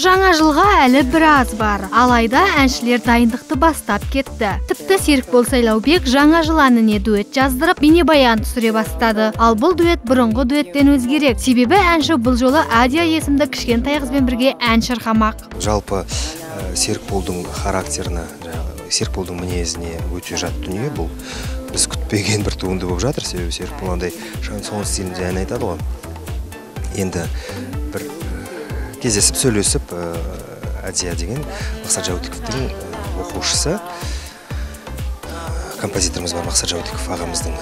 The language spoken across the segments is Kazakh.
Жаңа жылға әлі біраз бар. Алайда әншілер дайындықты бастап кетті. Тіпті Серікбол Сайлаубек жаңа жыл әніне дуэт жаздырып, бейнебаян түсіре бастады. Ал бұл дуэт бұрынғы дуэттен өзгерек. Себебі әнші бұл жолы Адия есімді кішкентай қызбен бірге ән шырқамақ. Жалпы Серікболдың характеріне, Серікболдың мінезіне өте жат дүние бұл. Біз күтпеген бір туынды болып жатыр. Себебі Серікбол андай шансон стилінде ән айтады ғой. Енді бір кездесіп сөйлесіп, Адия деген Мақсат Жаутиковтың оқушысы, композиторымыз бар Мақсат Жаутиков ағамыздың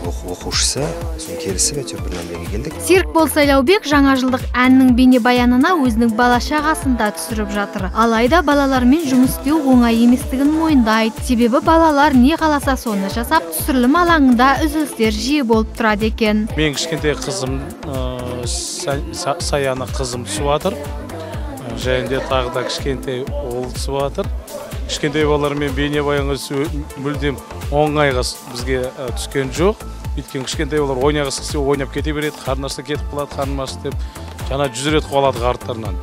оқушысы, соны келісіп әйтеуір бір мәмлеге келдік. Серікбол Сайлаубек жаңа жылдық әннің бейнебаянына өзінің бала-шағасында түсіріп жатыр. Алайда балалармен жұмыс істеу оңай еместігін мойындайды. Себебі балалар не қаласа соны жасап, түсірілім алаңында үзілістер жиі болып тұрады екен. Мен кішкентай қызым Саяны қызым түсіп жатыр. Және де тағы да кішкентай ол түсіп жатыр. Кішкентай балалармен бейнебаянға мүлдем оңайға бізге түскен жоқ. Өйткені кішкентай балалар ойнағысы келсе ойнап кете береді, қарнасы кетіп қалады, қарным ашты деп. Жаңа 100 рет қалады арттарынан.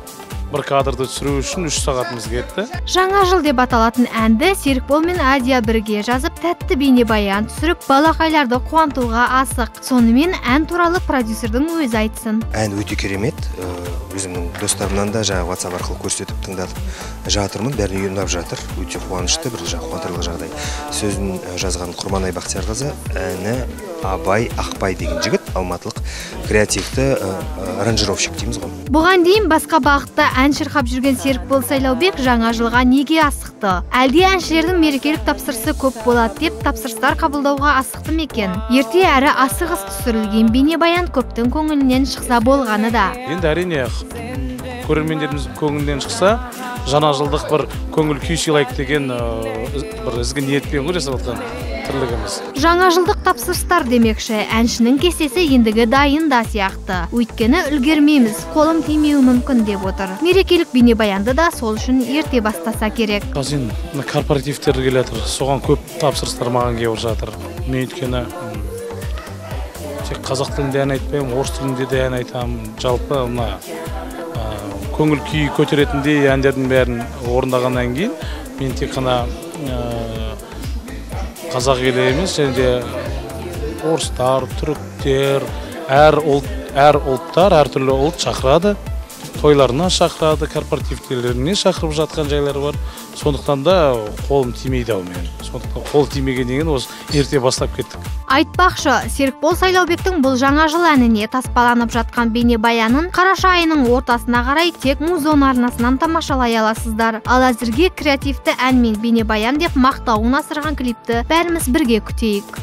Бір кадрды түсіру үшін 3 сағатымыз кетті. Жаңа жыл деп аталатын әнді Серікбол мен Адия бірге жазып, тәтті бейнебаян түсіріп, балақайларды қуантуға асық. Сонымен ән туралы продюсердің өзі айтсын. Ән өте керемет. Өзімнің достарымнан да WhatsApp арқылы көрсетіп тыңдатып жатырмын. Бәріне ұнап жатыр. Өте қуанышты, бір қуантарлық жағдай. Сөзін жазған Құрманай Бақтиярқызы, әні Абай Ақбай деген жігіт, алматылық креативті аранжировщик дейміз ғой. Бұған дейін басқа бағытта ән шырқап жүрген Серікбол Сайлаубек жаңа жылға неге асықты? Әлде әншілердің мерекелік тапсырысы көп болады деп тапсырыстар қабылдауға асықты ма екен? Ерте әрі асығыс түсірілген бейнебаян көптің көңілінен шықса болғаны да. Енді әрине көрермендеріміз көңілінен шықса, жаңа жылдық бір көңіл күй сыйлайық деген бір ізгі ниетпен ғой жасап жатқан тірлігіміз. Жаңа жылдық тапсырыстар демекші, әншінің кестесі ендігі дайын да сияқты. Өйткені үлгермейміз, қолым тимеуі мүмкін деп отыр. Мерекелік бейнебаянды да сол үшін ерте бастаса керек. Қазір корпоративтер келе жатыр, соған көп тапсырыстар маған келіп жатыр. Мен өйткені тек қазақ тілінде ән айтпаймын, орыс тілінде де ән айтамын. Жалпы көңіл күй көтеретіндей әндердің бәрін орындағаннан кейін мен тек қана қазақ елі емес, және де орыстар, түріктер, әр ұлттар, әртүрлі ұлт шақырады, тойларына шақырады, корпоративтерлеріне шақырып жатқан жайлар бар. Сондықтан да қолым тимейді ау мен. Сондықтан қол тимегеннен кейін осы ерте бастап кеттік. Айтпақшы, Серікбол Сайлаубектің бұл жаңа жыл әніне таспаланып жатқан бейнебаянын қараша айының ортасына қарай тек Музон арнасынан тамашалай аласыздар. Ал әзірге креативті ән мен бейнебаян деп мақтауын асырған клипті бәріміз бірге күтейік.